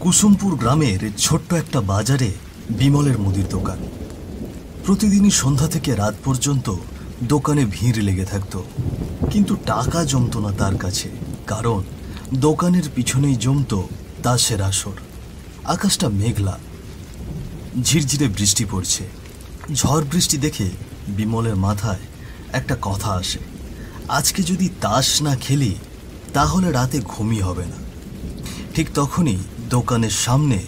কুসুমপুর গ্রামের ছোট্ট একটা বাজারে বিমলের মুদির দোকান। প্রতিদিনই সন্ধ্যা থেকে রাত পর্যন্ত দোকানে ভিড় লেগে থাকত, কিন্তু টাকা জমতো না তার কাছে, কারণ দোকানের পিছনেই জমতো তাসের আসর। আকাশটা মেঘলা, ঝিরঝিরে বৃষ্টি পড়ছে। ঝড় বৃষ্টি দেখে বিমলের মাথায় একটা কথা আসে, আজকে যদি তাস না খেলি তাহলে রাতে ঘুমই হবে না। ঠিক তখনই দোকানের সামনে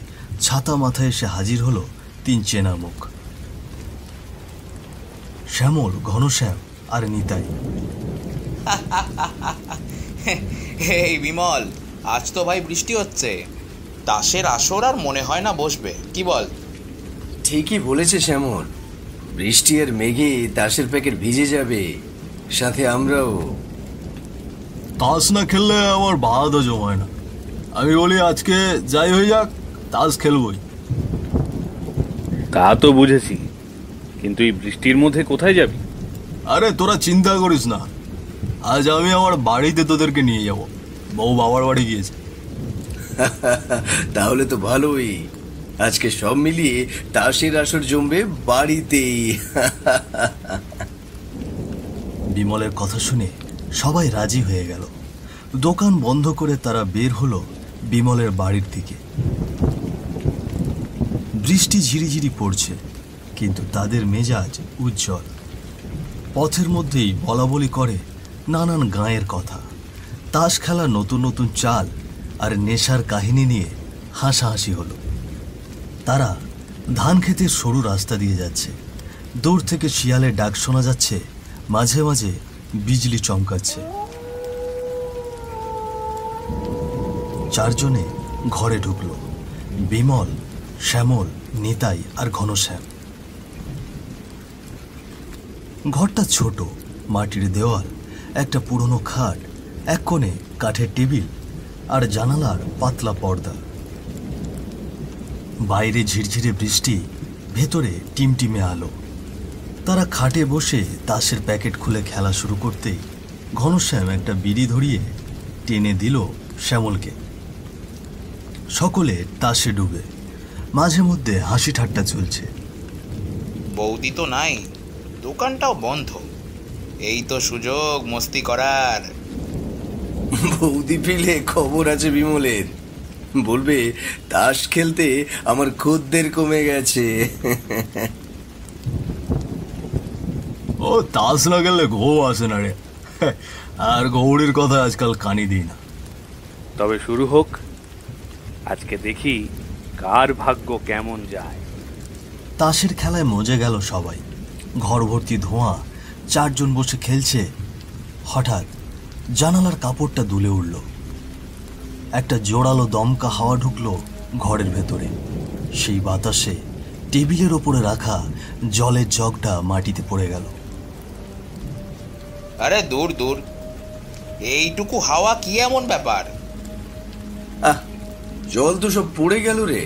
ছাতা মাথায় এসে হাজির হলো তিন চেনা মুখ, শ্যামল, ঘনশ্যাম আর নিতাই। এই বিমল, আজ তো ভাই বৃষ্টি হচ্ছে, তাসের আসর আর মনে হয় না বসবে, কি বল? ঠিকই বলেছে শ্যামল, বৃষ্টি আর মেঘে তাসের প্যাকেট ভিজে যাবে, সাথে আমরাও। তাস না খেললে আমার ভাতও জমায় না। আমি বলি আজকে যাই হয়ে যাক, তাস খেলবই। তা তো বুঝেছি, কিন্তু এই বৃষ্টির মধ্যে কোথায় যাবি? আরে তোরা চিন্তা করিস না, আজ আমি আমার বাড়িতে তোদেরকে নিয়ে যাব। বউ বাবার বাড়ি গিয়েছে। তাহলে তো ভালোই, আজকে সব মিলিয়ে তাসের আসর জমবে বাড়িতেই। বিমলের কথা শুনে সবাই রাজি হয়ে গেল। দোকান বন্ধ করে তারা বের হলো বিমলের বাড়ির দিকে। বৃষ্টি ঝিরিঝিরি পড়ছে, কিন্তু তাদের মেজাজ উজ্জ্বল। পথের মধ্যেই বলাবলি করে নানান গাঁয়ের কথা, তাস খেলা, নতুন নতুন চাল আর নেশার কাহিনী নিয়ে হাসাহাসি হলো। তারা ধান ক্ষেতের সরু রাস্তা দিয়ে যাচ্ছে। দূর থেকে শিয়ালের ডাক শোনা যাচ্ছে, মাঝে মাঝে বিজলি চমকাচ্ছে। চারজনে ঘরে ঢুকলো, বিমল, শ্যামল, নিতাই আর ঘনশ্যাম। ঘরটা ছোট, মাটির দেওয়াল, একটা পুরনো খাট, এক কোণে কাঠের টেবিল আর জানালার পাতলা পর্দা। বাইরে ঝিরঝিরে বৃষ্টি, ভেতরে টিমটিমে আলো। তারা খাটে বসে তাসের প্যাকেট খুলে খেলা শুরু করতেই ঘনশ্যাম একটা বিড়ি ধরিয়ে টেনে দিল শ্যামলকে। সকলে তাসে ডুবে, মাঝে মধ্যে হাসি ঠাট্টা চলছে। বৌদি তো নাই, দোকানটাও বন্ধ, এই তো সুযোগ মস্তি করার। বৌদি পেলে খবর আছে বিমলের, বলবে তাস খেলতে আমার খদ্দের কমে গেছে। ও তাস না গেলে ঘুম আসে না রে, আর গৌড়ির কথা আজকাল কানি দিই না। তবে শুরু হোক, আজকে দেখি কার ভাগ্য কেমন যায়। তাসের খেলায় মজে গেল সবাই। ঘর ভর্তি ধোঁয়া, চারজন বসে খেলছে। হঠাৎ জানালার কাপড়টা দুলে উঠল, একটা জোরালো দমকা হাওয়া ঢুকলো ঘরের ভেতরে। সেই বাতাসে টেবিলের ওপরে রাখা জলের জগটা মাটিতে পড়ে গেল। আরে দূর দূর, এইটুকু হাওয়া কি এমন ব্যাপার? আহ, জল তো সব পড়ে গেল রে।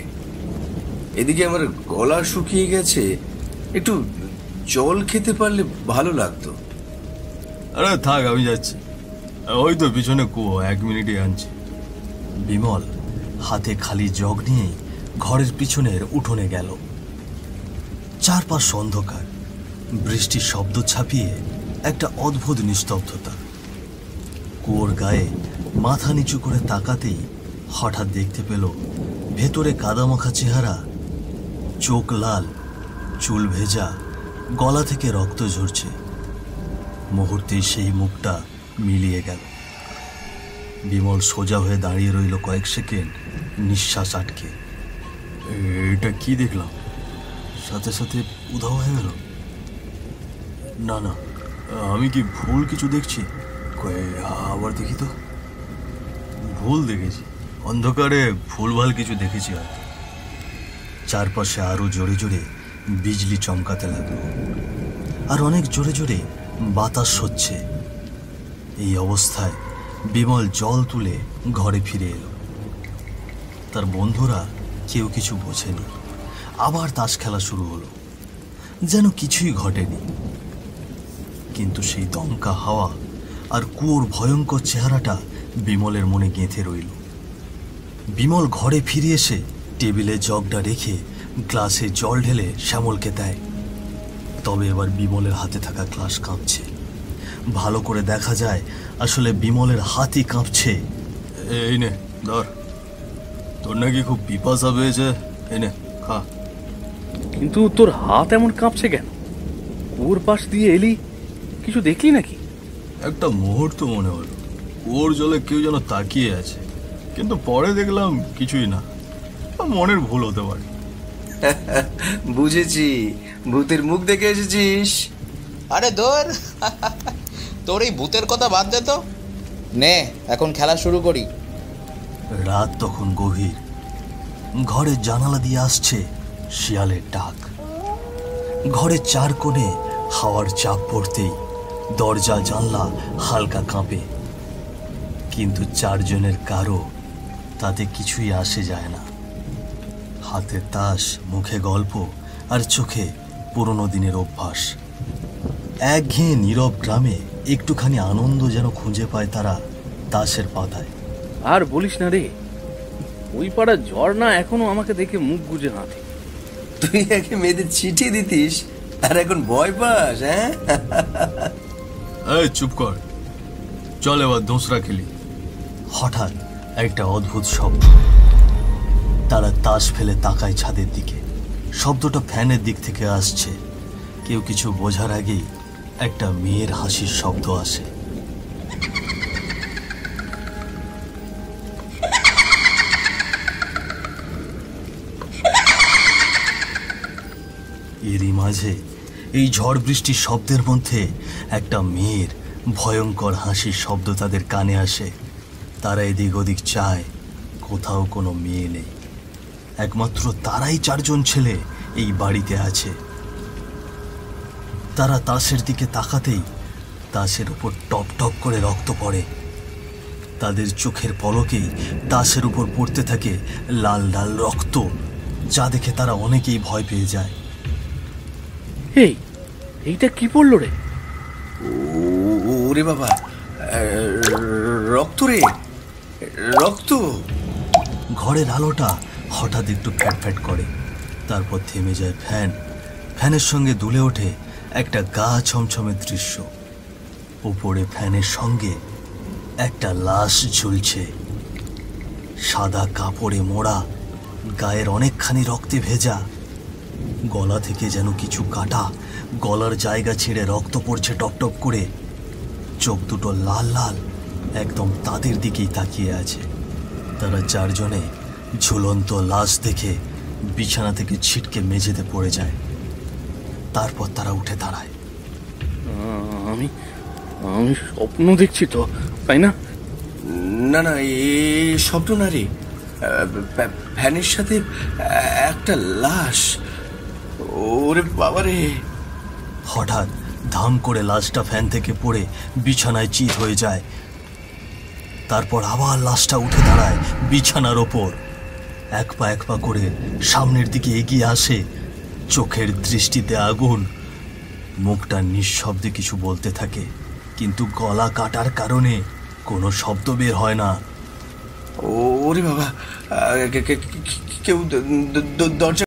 এদিকে আমার গলা শুকিয়ে গেছে, একটু জল খেতে পারলে ভালো লাগতো। আরে থাক, আমি যাচ্ছি, ওই তো পিছনে কুয়ো, 1 মিনিটে আনছি। বিমল হাতে খালি জগ নিয়ে ঘরের পিছনের উঠোনে গেল। চারপাশ অন্ধকার, বৃষ্টির শব্দ ছাপিয়ে একটা অদ্ভুত নিস্তব্ধতা। কুয়োর গায়ে মাথা নিচু করে তাকাতেই হঠাৎ দেখতে পেল ভেতরে কাদামাখা চেহারা, চোখ লাল, চুল ভেজা, গলা থেকে রক্ত ঝরছে। মুহূর্তেই সেই মুখটা মিলিয়ে গেল। বিমল সোজা হয়ে দাঁড়িয়ে রইল কয়েক সেকেন্ড, নিঃশ্বাস আটকে। এটা কি দেখলাম? সাথে সাথে উধাও হয়ে গেল। না না, আমি কি ভুল কিছু দেখছি? আবার দেখি তো। ভুল দেখেছি, অন্ধকারে ভুলভাল কিছু দেখেছি হয়তো। চারপাশে আরো জোরে জোরে বিজলি চমকাতে লাগলো, আর অনেক জোরে জোরে বাতাস হচ্ছে। এই অবস্থায় বিমল জল তুলে ঘরে ফিরে এলো। তার বন্ধুরা কেউ কিছু বোঝেনি। আবার তাস খেলা শুরু হলো, যেন কিছুই ঘটেনি। কিন্তু সেই দমকা হাওয়া আর কুয়োর ভয়ঙ্কর চেহারাটা বিমলের মনে গেঁথে রইল। বিমল ঘরে ফিরে এসে টেবিলে জগটা রেখে গ্লাসে জল ঢেলে শ্যামলকে দেয়। তবে এবার বিমলের হাতে থাকা গ্লাস কাঁপছে। ভালো করে দেখা যায় আসলে বিমলের হাতই কাঁপছে। এই নে ধর, তোর নাকি খুব পিপাসা পেয়েছে, এই নে খা। কিন্তু তোর হাত এমন কাঁপছে কেন? ওর পাশ দিয়ে এলি, কিছু দেখলি নাকি? একটা মুহূর্ত মনে হলো ওর জলে কেউ যেন তাকিয়ে আছে, কিন্তু পরে দেখলাম কিছুই না। মনের ভুল হতে পারে। বুঝেছি, ভূতের মুখ দেখে এসেছিস। আরে ধর, তোর এই ভূতের কথা বাদ দে তো। নে এখন খেলা শুরু করি। রাত তখন গভীর। ঘরের জানালা দিয়ে আসছে শিয়ালের ডাক। ঘরের চার কোণে হাওয়ার চাপ পড়তেই দরজা জানলা হালকা কাঁপে, কিন্তু চারজনের কারো তাতে কিছুই আসে যায় না। হাতে তাস, মুখে গল্প আর চোখে পুরনো দিনের অভ্যাস। একঘেয়ে নীরব গ্রামে একটুখানি আনন্দ যেন খুঁজে পায় তারা তাসের পাতায়। আর বলিস না রে, ওই পাড়ার ঝর্ণা এখনো আমাকে দেখে মুখ গুজে হাঁটে। তুই একে মেয়েদের চিঠি দিতিস আর এখন ভয় পাস? হ্যাঁ, এই চুপ কর, চল এবার দোসরা খেলি। হঠাৎ একটা অদ্ভুত শব্দ। তারা তাস ফেলে তাকায় ছাদের দিকে। শব্দটা ফ্যানের দিক থেকে আসছে। কেউ কিছু বোঝার আগেই একটা মেয়ের হাসির শব্দ আসে। এরই মাঝে এই ঝড় বৃষ্টির শব্দের মধ্যে একটা মেয়ের ভয়ঙ্কর হাসির শব্দ তাদের কানে আসে। তারা এদিক ওদিক চায়, কোথাও কোনো মেয়ে নেই। একমাত্র তারাই চারজন ছেলে এই বাড়িতে আছে। তারা তাসের দিকে তাকাতেই তাসের উপর টপ টপ করে রক্ত পড়ে। তাদের চোখের পলকেই তাসের উপর পড়তে থাকে লাল লাল রক্ত, যা দেখে তারা অনেকেই ভয় পেয়ে যায়। এইটা কি পড়লো রে? ওরে বাবা, রক্ত রে, রক্ত। ঘরের আলোটা হঠাৎ একটু ফ্যাট করে, তারপর থেমে যায় ফ্যান। ফ্যানের সঙ্গে দুলে ওঠে একটা গা ছমছমে দৃশ্য। উপরে ফ্যানের সঙ্গে একটা লাশ ঝুলছে, সাদা কাপড়ে মোড়া, গায়ের অনেকখানি রক্তে ভেজা। গলা থেকে যেন কিছু কাটা, গলার জায়গা ছেড়ে রক্ত পড়ছে টপটপ করে। চোখ দুটো লাল লাল, একদম তাদের দিকেই তাকিয়ে আছে। তারা চারজনে ঝুলন্ত লাশ দেখে বিছানা থেকে ছিটকে মেঝেতে পড়ে যায়। তারপর তারা উঠে দাঁড়ায়। আমি আমি স্বপ্ন দেখছি তো, তাই না? না না, এ স্বপ্ন না রে। ফ্যানের সাথে একটা লাশ। ওরে বাবা রে! হঠাৎ ধাম করে লাশটা ফ্যান থেকে পড়ে বিছানায় চিত হয়ে যায়। তারপর আবার লাশটা উঠে দাঁড়ায় বিছানার ওপর। এক পা করে সামনের দিকে এগিয়ে আসে, চোখের দৃষ্টিতে আগুন। মুখটা নিঃশব্দে কিছু বলতে থাকে, কিন্তু গলা কাটার কারণে কোনো শব্দ বের হয় না। ওরে বাবা, কেউ দরজা